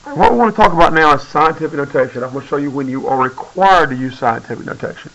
What we want to talk about now is scientific notation. I'm going to show you when you are required to use scientific notation.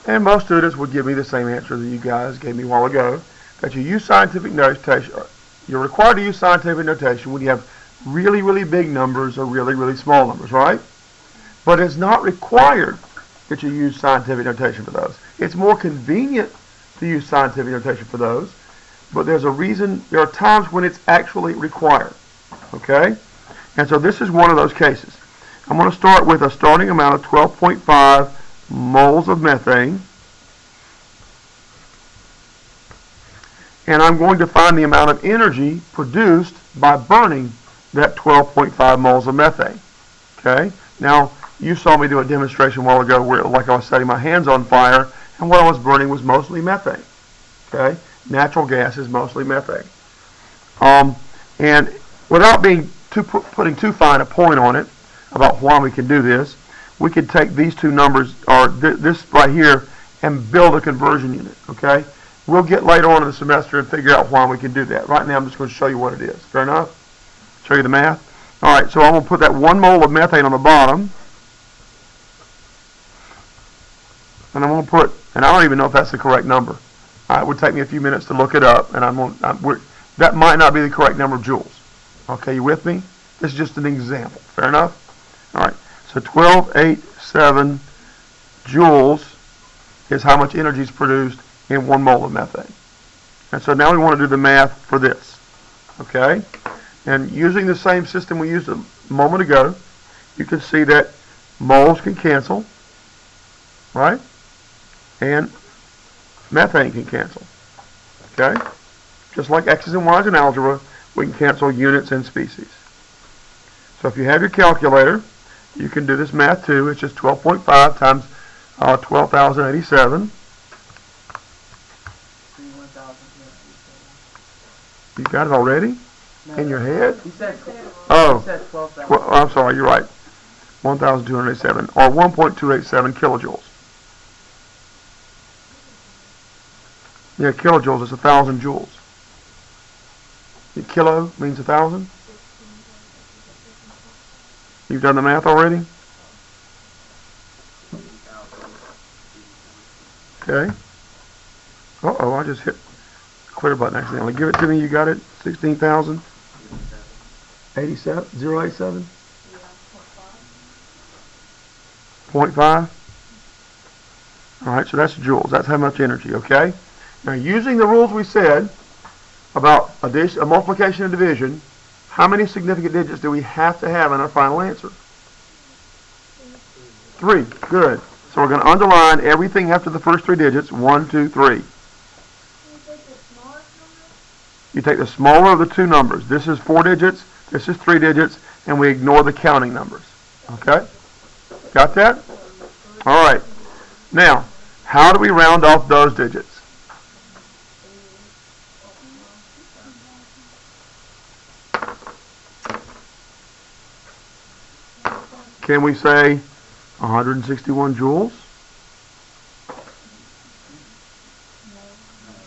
And most students would give me the same answer that you guys gave me a while ago, that you use scientific notation. You're required to use scientific notation when you have really, really big numbers or really, really small numbers, right? But it's not required that you use scientific notation for those. It's more convenient to use scientific notation for those, but there's a reason, there are times when it's actually required, okay? And so this is one of those cases. I'm going to start with a starting amount of 12.5 moles of methane, and I'm going to find the amount of energy produced by burning that 12.5 moles of methane. Okay? Now, you saw me do a demonstration a while ago where, like, I was setting my hands on fire, and what I was burning was mostly methane. Okay? Natural gas is mostly methane. And without being putting too fine a point on it about why we can do this, we could take these two numbers, or this right here, and build a conversion unit. Okay? We'll get later on in the semester and figure out why we can do that. Right now, I'm just going to show you what it is. Fair enough? Show you the math. All right, so I'm going to put that 1 mole of methane on the bottom. And I'm going to put, and I don't even know if that's the correct number. It would take me a few minutes to look it up, and that might not be the correct number of joules. Okay, you with me? This is just an example. Fair enough? All right, so 1287 joules is how much energy is produced in 1 mole of methane. And so now we want to do the math for this. Okay? And using the same system we used a moment ago, you can see that moles can cancel, right? And methane can cancel. Okay? Just like x's and y's in algebra, we can cancel units and species. So if you have your calculator, you can do this math too. It's just 12.5 times 12,087. You got it already? No, in your head? You said, oh, you said 12,000. Well, I'm sorry, you're right. 1,287, or 1.287 kilojoules. Yeah, kilojoules is 1,000 joules. A kilo means 1,000? You've done the math already? Okay. Uh-oh, I just hit clear button accidentally. Give it to me. You got it? 16,000? 87? 087? 0.5? Alright, so that's joules. That's how much energy, okay? Now, using the rules we said about addition, multiplication and division, how many significant digits do we have to have in our final answer? 3. Good. So we're going to underline everything after the first 3 digits. 1, 2, 3. You take the smaller of the two numbers. This is 4 digits, this is 3 digits, and we ignore the counting numbers. Okay? Got that? All right. Now, how do we round off those digits? Can we say 161 joules?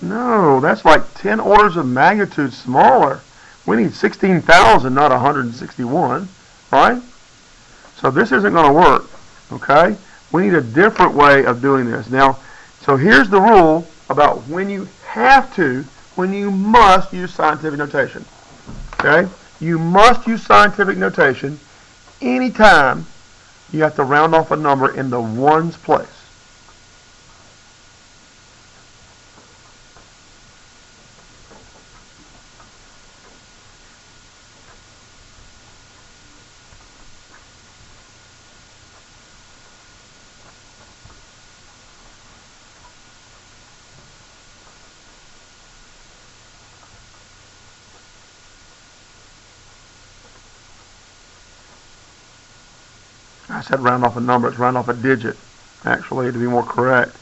No, that's like 10 orders of magnitude smaller. We need 16,000, not 161, right? So this isn't going to work, okay? We need a different way of doing this. Now, so here's the rule about when you have to, when you must use scientific notation, okay? You must use scientific notation anytime you have to round off a number in the ones place. I said round off a number, it's round off a digit, actually, to be more correct.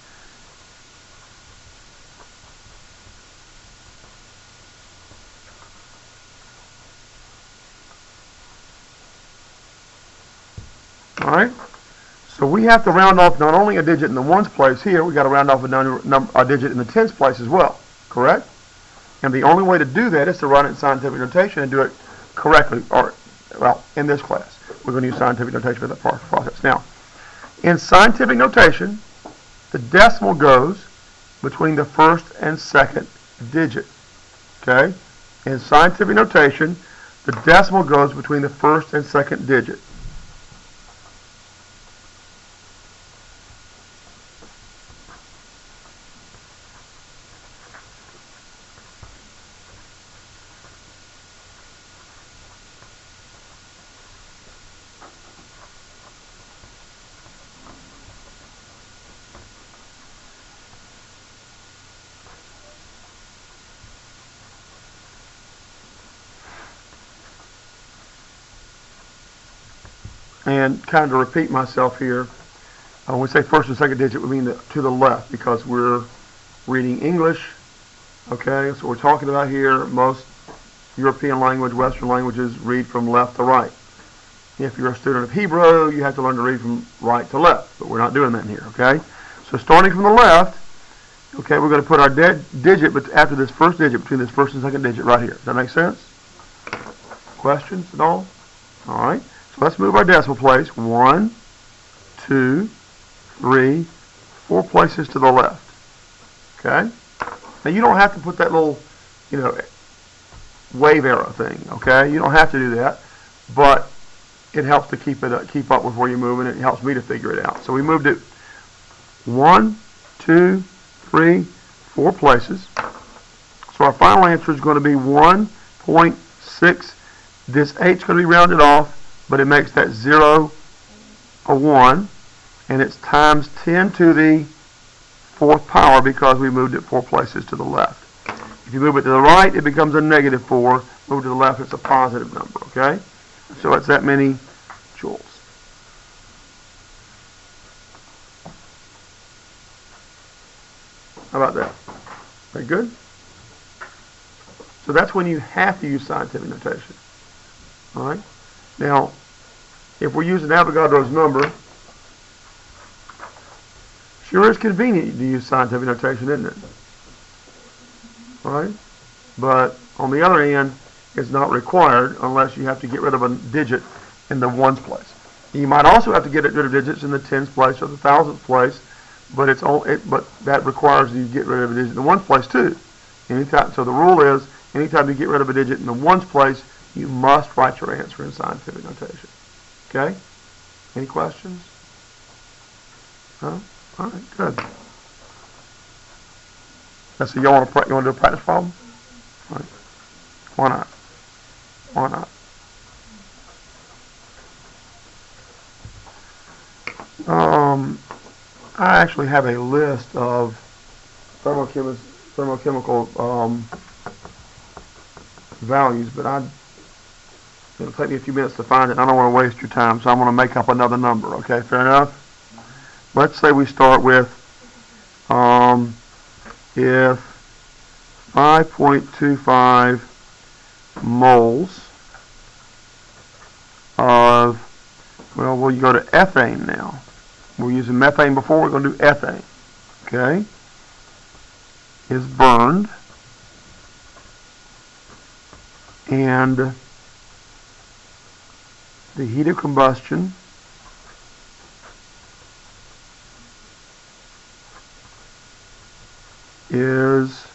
Alright? So we have to round off not only a digit in the ones place here, we got to round off a digit in the tens place as well, correct? And the only way to do that is to write it in scientific notation and do it correctly, or well, in this class, we're going to use scientific notation for that process. Now, in scientific notation, the decimal goes between the first and second digit. Okay? In scientific notation, the decimal goes between the first and second digit. And kind of to repeat myself here, when we say first and second digit, we mean to the left because we're reading English. Okay, so we're talking about here, most European language, Western languages read from left to right. If you're a student of Hebrew, you have to learn to read from right to left, but we're not doing that in here, okay? So starting from the left, okay, we're going to put our digit after this first digit, between this first and second digit right here. Does that make sense? Questions at all? All right. So let's move our decimal place. 1, 2, 3, 4 places to the left. Okay? Now you don't have to put that little, wave arrow thing, okay? You don't have to do that, but it helps to keep up with where you're moving. It helps me to figure it out. So we moved it 1, 2, 3, 4 places. So our final answer is going to be 1.6. This 8 is going to be rounded off, but it makes that 0 a 1, and it's times 10 to the 4th power because we moved it 4 places to the left. If you move it to the right, it becomes a negative 4. Move to the left, it's a positive number, okay? So it's that many joules. How about that? Very good? So that's when you have to use scientific notation. All right? Now, if we're using Avogadro's number, sure is convenient to use scientific notation, isn't it? All right? But on the other hand, it's not required unless you have to get rid of a digit in the ones place. You might also have to get rid of digits in the tens place or the thousandth place, but that requires you get rid of a digit in the ones place too. So the rule is, anytime you get rid of a digit in the ones place, you must write your answer in scientific notation. Okay? Any questions? No? All right, good. So you want to do a practice problem? All right. Why not? Why not? I actually have a list of thermochemical values, but it'll take me a few minutes to find it. I don't want to waste your time, so I'm going to make up another number. Okay, fair enough? Let's say we start with if 5.25 moles of, well, we'll go to ethane now. We're using methane before, we're going to do ethane. Okay? Is burned, and the heat of combustion is,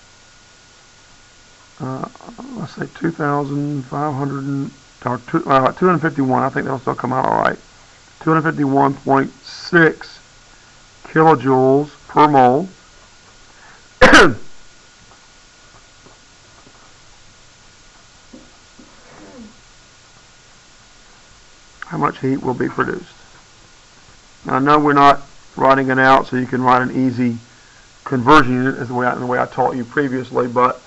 let's say 2,500 or 251. I think that'll still come out all right. 251.6 kilojoules per mole. How much heat will be produced? Now, I know we're not writing it out, so you can write an easy conversion unit as the way I taught you previously, but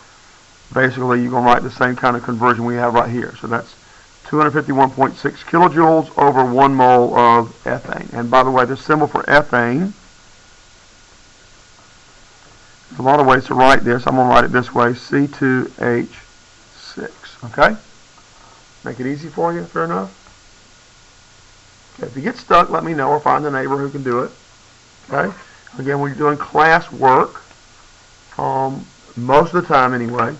basically you're going to write the same kind of conversion we have right here. So that's 251.6 kilojoules over 1 mole of ethane. And by the way, the symbol for ethane, there's a lot of ways to write this. I'm going to write it this way, C2H6. Okay? Make it easy for you, fair enough? Okay, if you get stuck, let me know or find a neighbor who can do it. Okay? Again, when you're doing class work, most of the time anyway,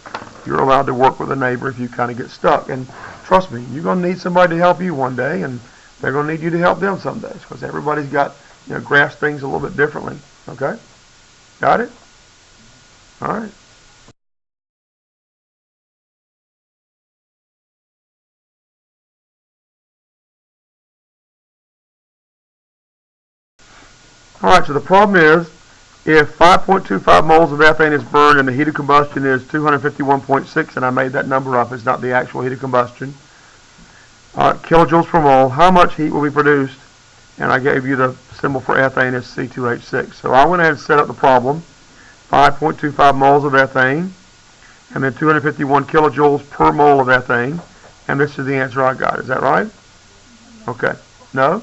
you're allowed to work with a neighbor if you kind of get stuck. And trust me, you're going to need somebody to help you one day, and they're going to need you to help them some days, because everybody's got, grasp things a little bit differently. Okay? Got it? All right. All right, so the problem is, if 5.25 moles of ethane is burned and the heat of combustion is 251.6, and I made that number up, it's not the actual heat of combustion, kilojoules per mole, how much heat will be produced? And I gave you the symbol for ethane is C2H6. So I went ahead and set up the problem, 5.25 moles of ethane, and then 251 kilojoules per mole of ethane, and this is the answer I got. Is that right? Okay. No?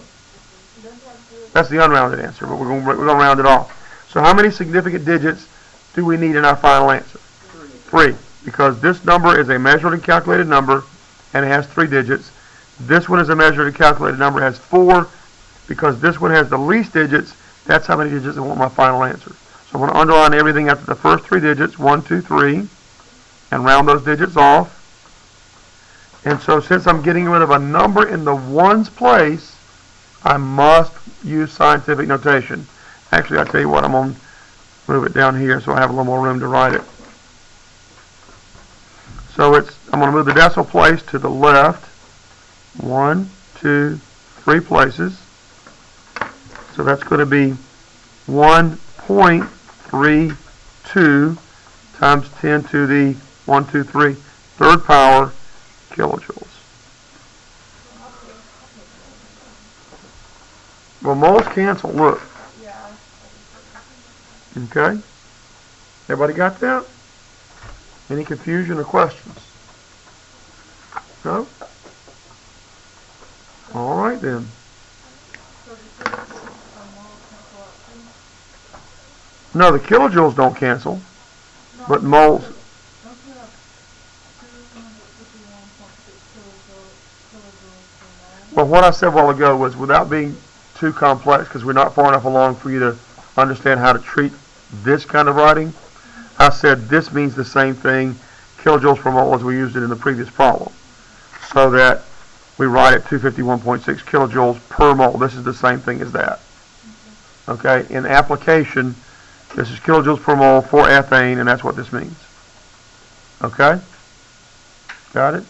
That's the unrounded answer, but we're going to round it off. So how many significant digits do we need in our final answer? 3. Because this number is a measured and calculated number, and it has 3 digits. This one is a measured and calculated number, it has 4. Because this one has the least digits, that's how many digits I want my final answer. So I'm going to underline everything after the first 3 digits, 1, 2, 3, and round those digits off. And so since I'm getting rid of a number in the ones place, I must use scientific notation. Actually, I'll tell you what, I'm going to move it down here so I have a little more room to write it. So I'm going to move the decimal place to the left, 1, 2, 3 places. So that's going to be 1.32 times 10 to the 3rd power kilojoules. Well, moles cancel, look. Okay? Everybody got that? Any confusion or questions? No? All right then. No, the kilojoules don't cancel, but moles. Well, what I said a while ago was without being too complex, because we're not far enough along for you to understand how to treat this kind of writing, I said this means the same thing, kilojoules per mole, as we used it in the previous problem. So that we write it 251.6 kilojoules per mole. This is the same thing as that. Okay, in application, this is kilojoules per mole for ethane, and that's what this means. Okay? Got it?